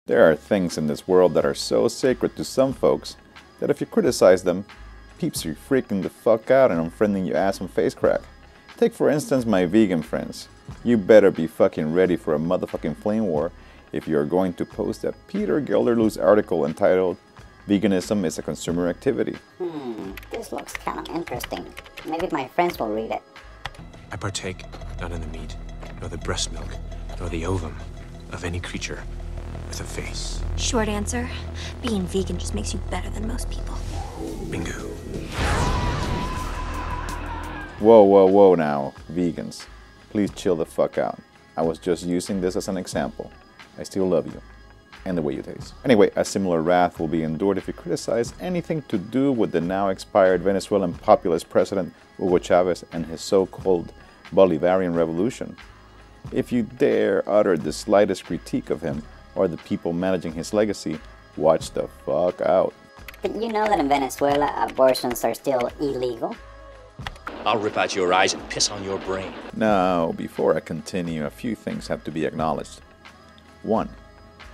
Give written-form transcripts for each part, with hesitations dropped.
There are things in this world that are so sacred to some folks that if you criticize them, peeps are freaking the fuck out and unfriending your ass on FaceCrack. Take for instance my vegan friends. You better be fucking ready for a motherfucking flame war if you're going to post that Peter Gelderloos article entitled "Veganism is a Consumer Activity." This looks kind of interesting. Maybe my friends will read it. I partake not in the meat, nor the breast milk, nor the ovum of any creature with a face. Short answer, being vegan just makes you better than most people. Bingo. Whoa now, vegans. Please chill the fuck out. I was just using this as an example. I still love you. And the way you taste. Anyway, a similar wrath will be endured if you criticize anything to do with the now expired Venezuelan populist president Hugo Chavez and his so-called Bolivarian revolution. If you dare utter the slightest critique of him or the people managing his legacy, watch the fuck out. Did you know that in Venezuela abortions are still illegal? I'll rip out your eyes and piss on your brain. Now, before I continue, a few things have to be acknowledged. 1.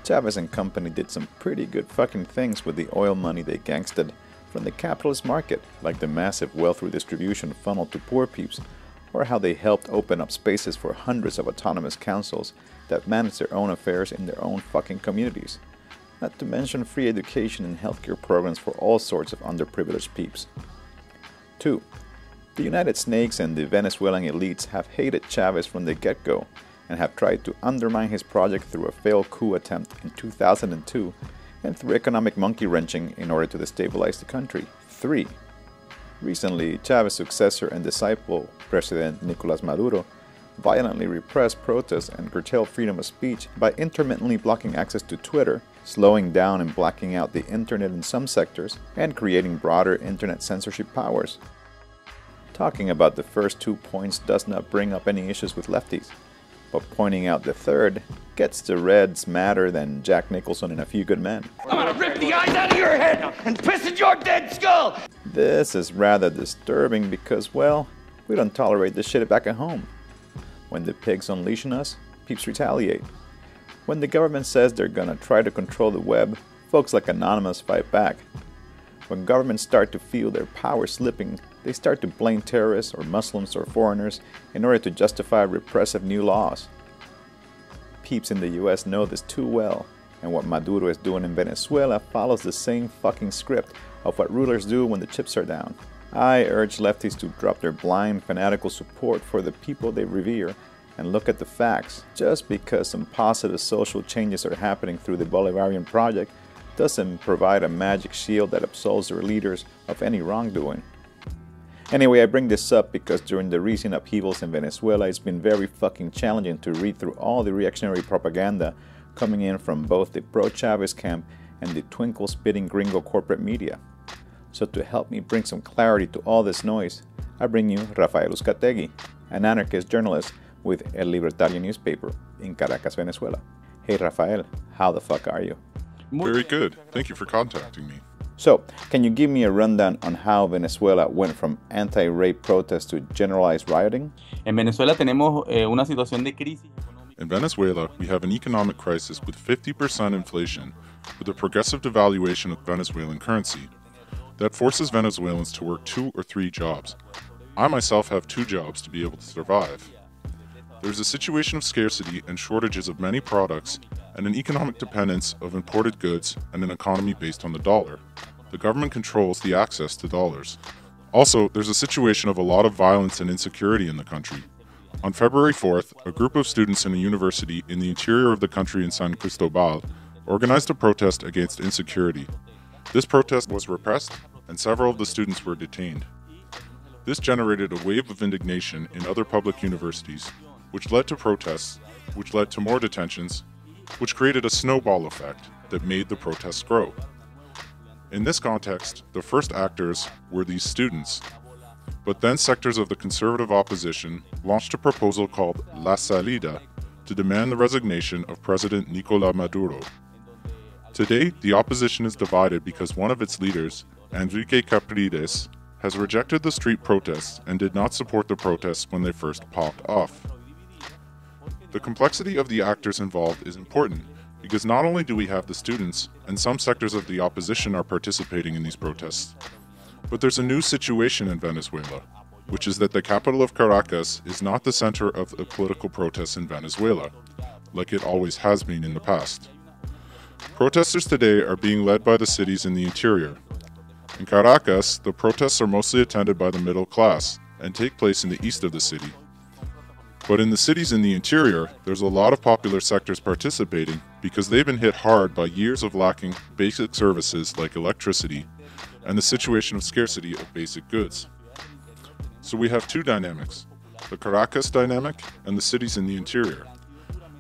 Chavez and company did some pretty good fucking things with the oil money they gangsted from the capitalist market, like the massive wealth redistribution funneled to poor peeps, or how they helped open up spaces for hundreds of autonomous councils that manage their own affairs in their own fucking communities. Not to mention free education and healthcare programs for all sorts of underprivileged peeps. 2. The United Snakes and the Venezuelan elites have hated Chavez from the get-go and have tried to undermine his project through a failed coup attempt in 2002 and through economic monkey-wrenching in order to destabilize the country. 3. Recently, Chavez's successor and disciple, President Nicolás Maduro, violently repressed protests and curtailed freedom of speech by intermittently blocking access to Twitter, slowing down and blacking out the internet in some sectors, and creating broader internet censorship powers. Talking about the first 2 points does not bring up any issues with lefties, but pointing out the third gets the Reds madder than Jack Nicholson in A Few Good Men. I'm gonna rip the eyes out of your head and piss in your dead skull! This is rather disturbing because, well, we don't tolerate this shit back at home. When the pigs unleash on us, peeps retaliate. When the government says they're gonna try to control the web, folks like Anonymous fight back. When governments start to feel their power slipping, they start to blame terrorists or Muslims or foreigners in order to justify repressive new laws. Peeps in the US know this too well, and what Maduro is doing in Venezuela follows the same fucking script of what rulers do when the chips are down. I urge lefties to drop their blind, fanatical support for the people they revere and look at the facts. Just because some positive social changes are happening through the Bolivarian project doesn't provide a magic shield that absolves their leaders of any wrongdoing. Anyway, I bring this up because during the recent upheavals in Venezuela, it's been very fucking challenging to read through all the reactionary propaganda coming in from both the pro-Chavez camp and the twinkle-spitting gringo corporate media. So to help me bring some clarity to all this noise, I bring you Rafael Uzcategui, an anarchist journalist with El Libertarian newspaper in Caracas, Venezuela. Hey Rafael, how the fuck are you? Very good. Thank you for contacting me. So, can you give me a rundown on how Venezuela went from anti-rape protests to generalized rioting? En Venezuela tenemos una situación de crisis. In Venezuela, we have an economic crisis with 50% inflation, with a progressive devaluation of Venezuelan currency. That forces Venezuelans to work 2 or 3 jobs. I myself have 2 jobs to be able to survive. There's a situation of scarcity and shortages of many products, and an economic dependence of imported goods and an economy based on the dollar. The government controls the access to dollars. Also, there's a situation of a lot of violence and insecurity in the country. On February 4th, a group of students in a university in the interior of the country in San Cristobal organized a protest against insecurity. This protest was repressed, and several of the students were detained. This generated a wave of indignation in other public universities, which led to protests, which led to more detentions, which created a snowball effect that made the protests grow. In this context, the first actors were these students, but then sectors of the conservative opposition launched a proposal called La Salida to demand the resignation of President Nicolás Maduro. Today, the opposition is divided because one of its leaders, Enrique Capriles, has rejected the street protests and did not support the protests when they first popped off. The complexity of the actors involved is important Because not only do we have the students, and some sectors of the opposition are participating in these protests, but there's a new situation in Venezuela, which is that the capital of Caracas is not the center of the political protests in Venezuela, like it always has been in the past. Protesters today are being led by the cities in the interior. In Caracas, the protests are mostly attended by the middle class and take place in the east of the city. But in the cities in the interior, there's a lot of popular sectors participating because they've been hit hard by years of lacking basic services like electricity and the situation of scarcity of basic goods. So we have two dynamics, the Caracas dynamic and the cities in the interior.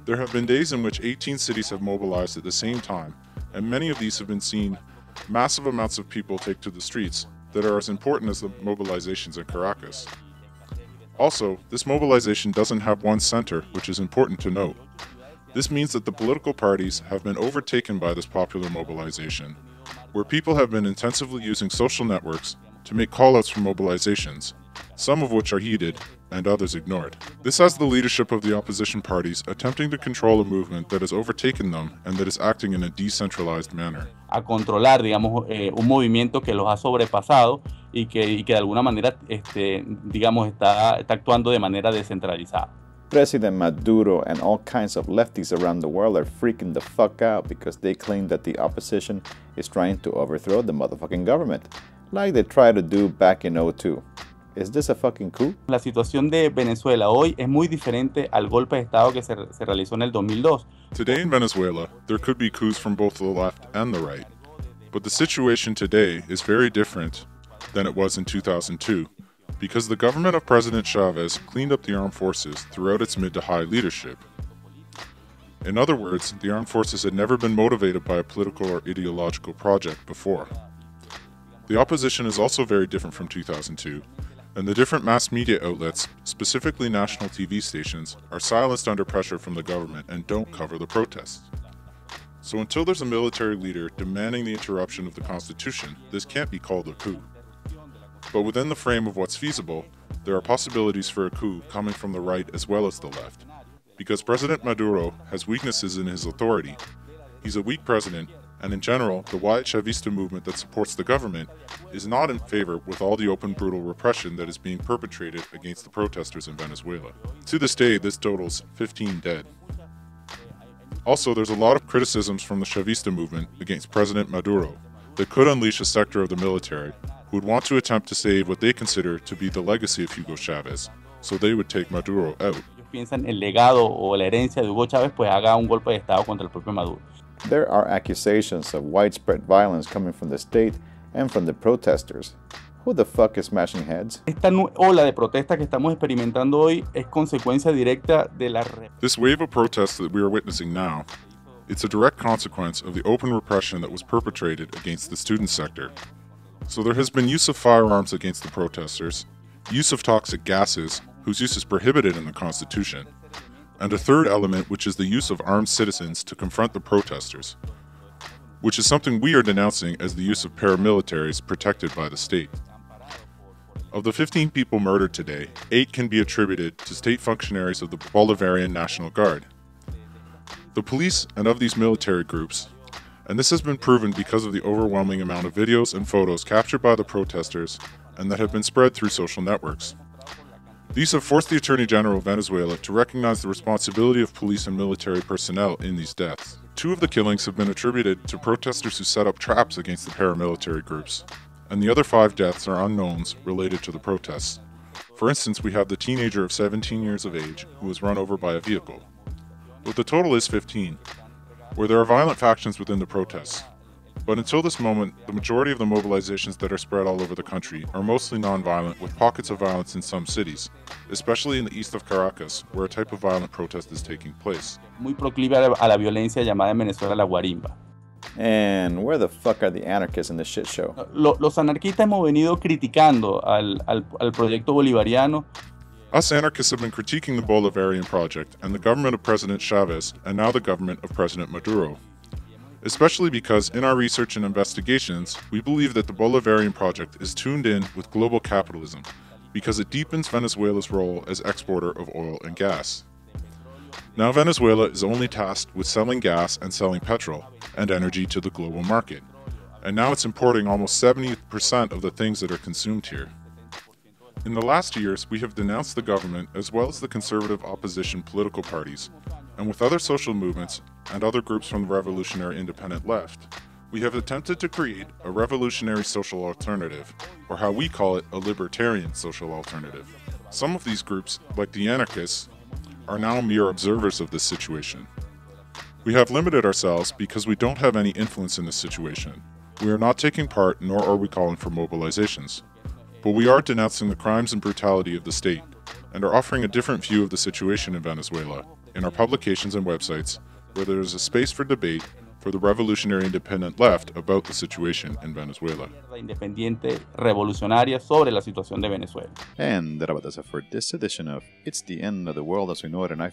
There have been days in which 18 cities have mobilized at the same time, and many of these have been seen massive amounts of people take to the streets that are as important as the mobilizations in Caracas. Also, this mobilization doesn't have one center, which is important to note. This means that the political parties have been overtaken by this popular mobilization, where people have been intensively using social networks to make callouts for mobilizations, some of which are heeded and others ignored. This has the leadership of the opposition parties attempting to control a movement that has overtaken them and that is acting in a decentralized manner. A controlar, digamos, un movimiento que los ha sobrepasado y que de alguna manera, digamos, está actuando de manera descentralizada. President Maduro and all kinds of lefties around the world are freaking the fuck out because they claim that the opposition is trying to overthrow the motherfucking government, like they tried to do back in 2002. Is this a fucking coup? La situación de Venezuela hoy es muy diferente al golpe de Estado que se realizó en el 2002. Today in Venezuela, there could be coups from both the left and the right. But the situation today is very different than it was in 2002, because the government of President Chavez cleaned up the armed forces throughout its mid to high leadership. In other words, the armed forces had never been motivated by a political or ideological project before. The opposition is also very different from 2002, and the different mass media outlets, specifically national TV stations, are silenced under pressure from the government and don't cover the protests. So until there's a military leader demanding the interruption of the Constitution, this can't be called a coup. But within the frame of what's feasible, there are possibilities for a coup coming from the right as well as the left. Because President Maduro has weaknesses in his authority, he's a weak president, and in general, the wide Chavista movement that supports the government is not in favor with all the open brutal repression that is being perpetrated against the protesters in Venezuela. To this day, this totals 15 dead. Also, there's a lot of criticisms from the Chavista movement against President Maduro that could unleash a sector of the military who would want to attempt to save what they consider to be the legacy of Hugo Chavez, so they would take Maduro out. Piensan el legado o la herencia de Hugo Chávez, pues haga un golpe de Estado contra el propio Maduro. There are accusations of widespread violence coming from the state and from the protesters. Who the fuck is smashing heads? Esta ola de protesta que estamos experimentando hoy es consecuencia directa de la... This wave of protests that we are witnessing now, it's a direct consequence of the open repression that was perpetrated against the student sector. So there has been use of firearms against the protesters, use of toxic gases, whose use is prohibited in the Constitution, and a third element, which is the use of armed citizens to confront the protesters, which is something we are denouncing as the use of paramilitaries protected by the state. Of the 15 people murdered today, 8 can be attributed to state functionaries of the Bolivarian National Guard, the police, and of these military groups, and this has been proven because of the overwhelming amount of videos and photos captured by the protesters and that have been spread through social networks. These have forced the Attorney General of Venezuela to recognize the responsibility of police and military personnel in these deaths. 2 of the killings have been attributed to protesters who set up traps against the paramilitary groups, and the other 5 deaths are unknowns related to the protests. For instance, we have the teenager of 17 years of age who was run over by a vehicle. But the total is 15, where there are violent factions within the protests. But until this moment, the majority of the mobilizations that are spread all over the country are mostly non-violent, with pockets of violence in some cities, especially in the east of Caracas, where a type of violent protest is taking place. Muy proclive a la violencia llamada en Venezuela la guarimba. And where the fuck are the anarchists in this shit show? Los anarquistas hemos venido criticando al proyecto bolivariano. Us anarchists have been critiquing the Bolivarian project and the government of President Chavez, and now the government of President Maduro. Especially because in our research and investigations, we believe that the Bolivarian project is tuned in with global capitalism because it deepens Venezuela's role as exporter of oil and gas. Now Venezuela is only tasked with selling gas and selling petrol and energy to the global market, and now it's importing almost 70% of the things that are consumed here. In the last years, we have denounced the government as well as the conservative opposition political parties, and with other social movements and other groups from the revolutionary independent left, we have attempted to create a revolutionary social alternative, or how we call it, a libertarian social alternative. Some of these groups, like the anarchists, are now mere observers of this situation. We have limited ourselves because we don't have any influence in this situation. We are not taking part, nor are we calling for mobilizations. But we are denouncing the crimes and brutality of the state, and are offering a different view of the situation in Venezuela in our publications and websites, where there is a space for debate for the revolutionary independent left about the situation in Venezuela. Independiente revolucionaria sobre la situación de Venezuela. And that about does it for this edition of It's the End of the World as We Know It, and I